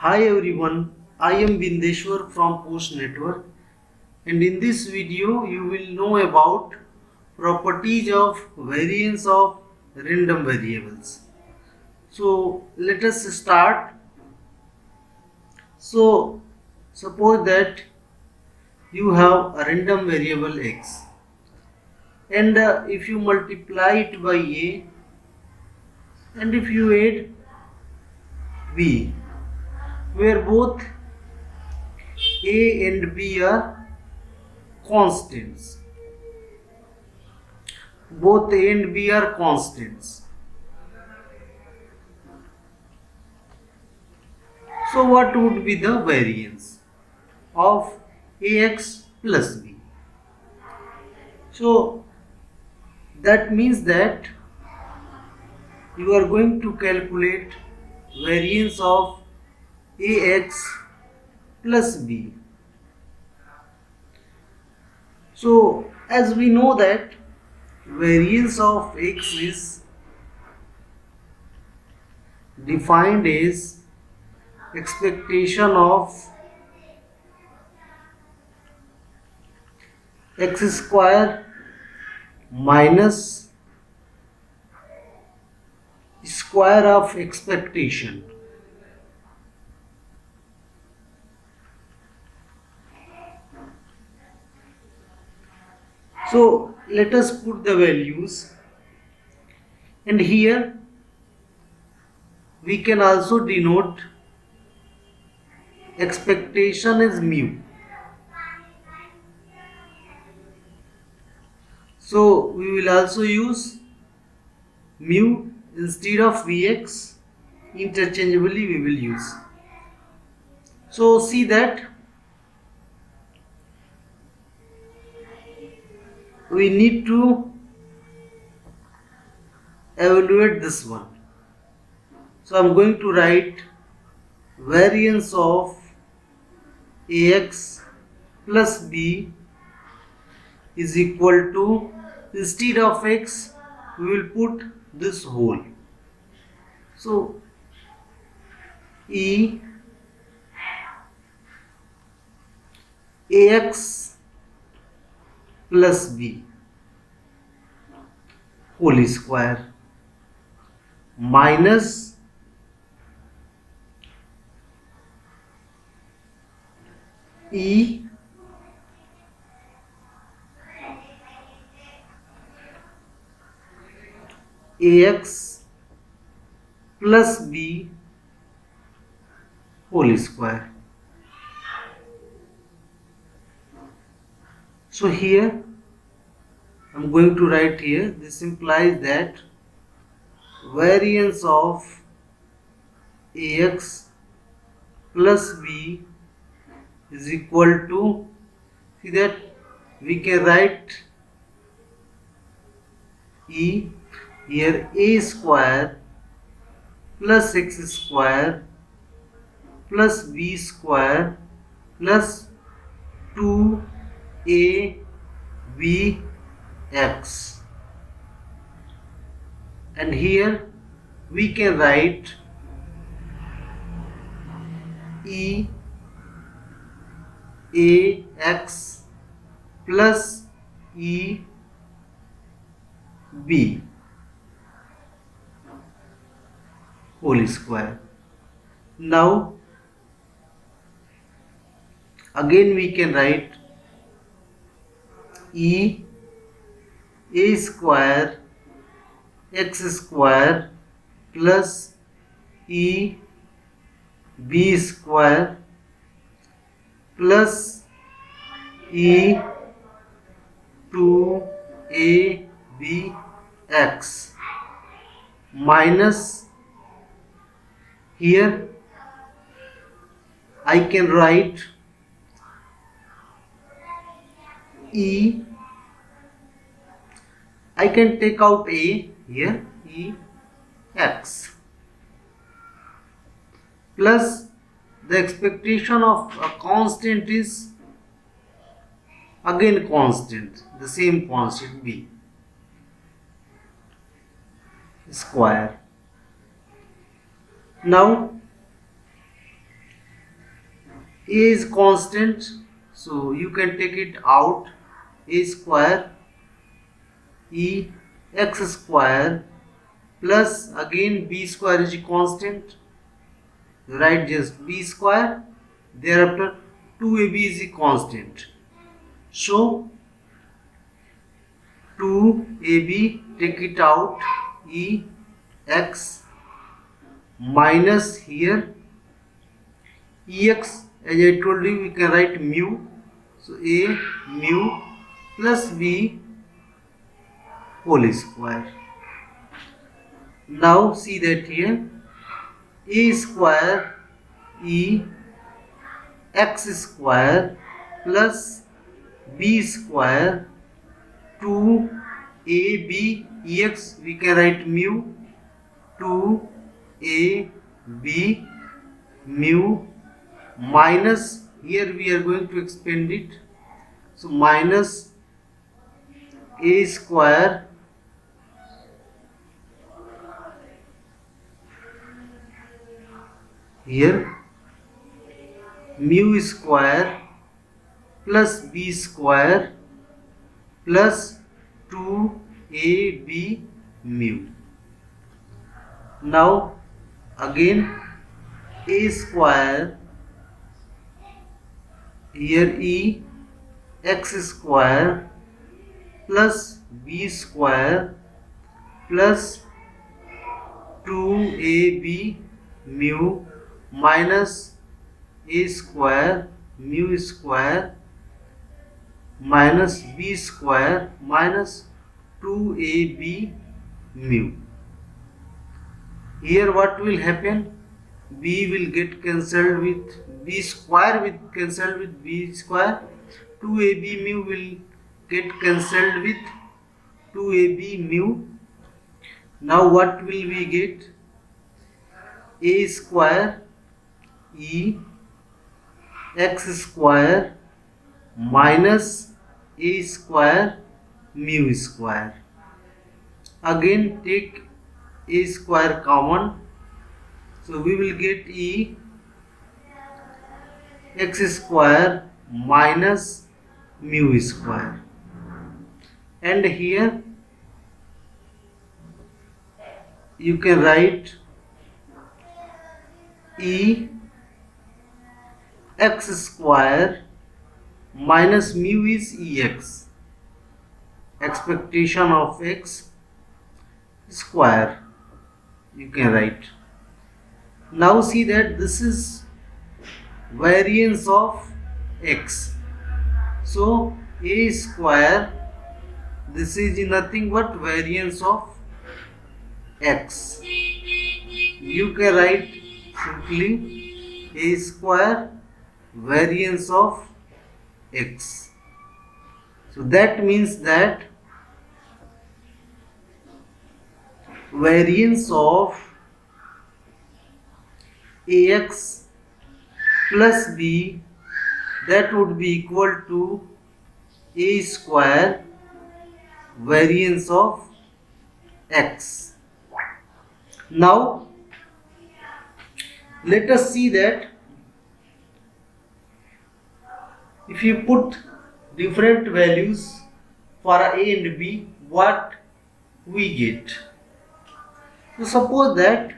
Hi everyone, I am Bindeshwar from Post Network, and in this video you will know about properties of variance of random variables. So let us start. So suppose that you have a random variable x, and if you multiply it by a and if you add b, where both a and b are constants. Both a and b are constants. So what would be the variance of ax plus b? So that means that you are going to calculate variance of ax plus b. So as we know that variance of x is defined as expectation of x square minus square of expectation. So let us put the values, and here we can also denote expectation as mu. So we will also use mu instead of Vx, interchangeably we will use. So see that we need to evaluate this one. So I am going to write variance of ax plus b is equal to, instead of x we will put this whole. So e ax plus b whole square minus e ax plus b whole square. So here I am going to write here, this implies that variance of ax plus b is equal to, see that we can write e here, a square plus x square plus b square plus 2abx, and here we can write e ax plus e b whole square. Now again we can write e a square x square plus e b square plus e 2abx minus, here I can write e, I can take out a here, e x plus the expectation of a constant is again constant, the same constant b. square. Now a is constant, so you can take it out. A square e x square plus again b square is a constant. Write just b square. Thereafter 2ab is a constant. So 2ab, take it out, e x minus here ex, as I told you, we can write mu. So a mu plus b whole square. Now see that here a square e x square plus b square 2ab ex, we can write mu 2ab mu minus, here we are going to expand it, so minus a square here mu square plus b square plus 2ab mu. Now again a square here e x square plus b square plus 2ab mu minus a square mu square minus b square minus 2ab mu. Here what will happen? B will get cancelled with b square, with cancelled with b square. 2ab mu will get cancelled with 2ab mu. Now what will we get? A square e x square minus a square mu square. Again take a square common, so we will get e x square minus mu square, and here you can write e x square minus mu is ex, expectation of x square, you can write. Now see that this is variance of x, so a square, this is nothing but variance of x. You can write simply a square variance of x. So that means that variance of ax plus b, that would be equal to a square variance of x. Now let us see that if you put different values for a and b, what we get. So suppose that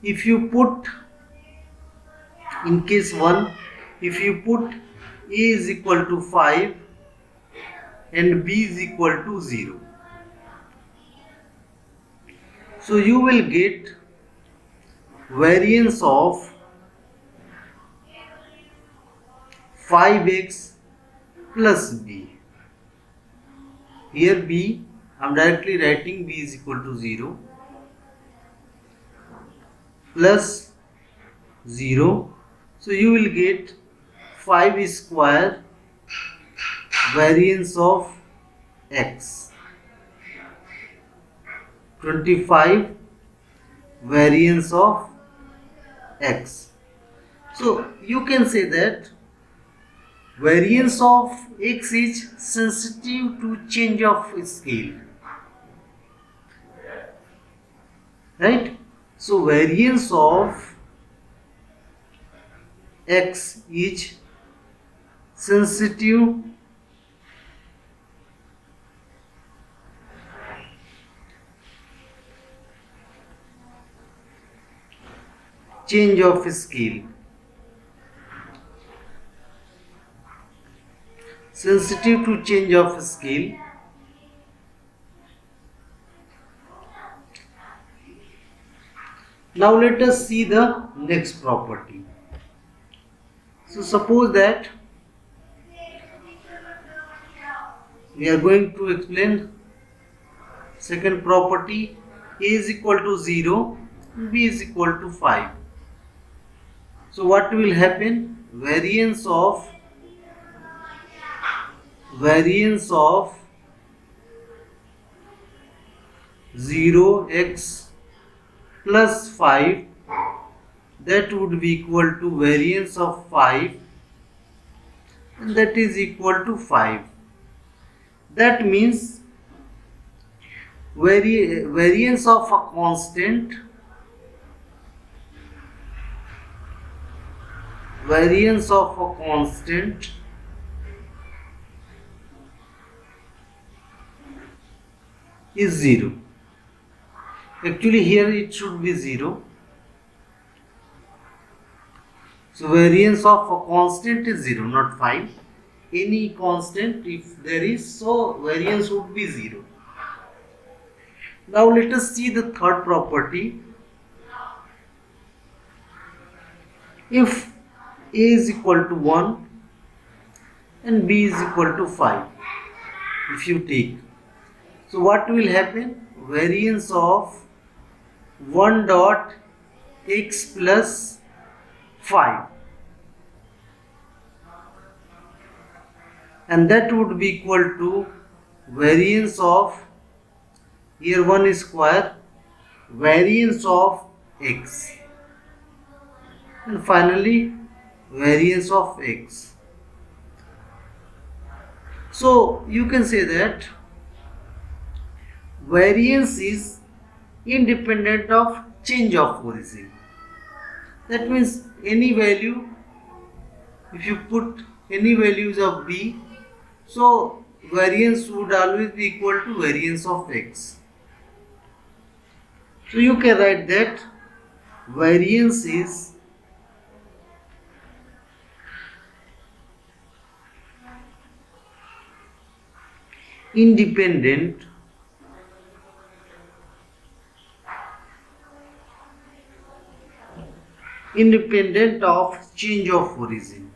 if you put, in case 1, if you put a is equal to 5 and b is equal to 0, so you will get variance of 5x plus b. Here b, I am directly writing b is equal to 0 plus 0. So you will get 5 square variance of x, 25 variance of x. So you can say that variance of x is sensitive to change of scale. right? So variance of x is sensitive change of scale. Sensitive to change of scale. Now let us see the next property. So suppose that we are going to explain second property. A is equal to 0, B is equal to 5. So what will happen? Variance of 0x plus 5, that would be equal to variance of 5, and that is equal to 5. That means variance of a constant is 0. Actually here it should be 0. So variance of a constant is 0, not 5. Any constant, if there is, so variance would be 0. Now let us see the third property. If A is equal to 1 and B is equal to 5, if you take, so what will happen? Variance of 1 dot x plus 5, and that would be equal to variance of, here 1 is square, variance of x, and finally variance of x. So you can say that variance is independent of change of origin. That means any value, if you put any values of b, so variance would always be equal to variance of x. So you can write that variance is independent of change of origin.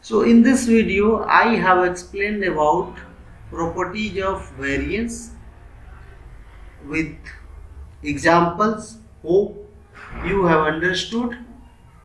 So in this video I have explained about properties of variance with examples. Hope you have understood.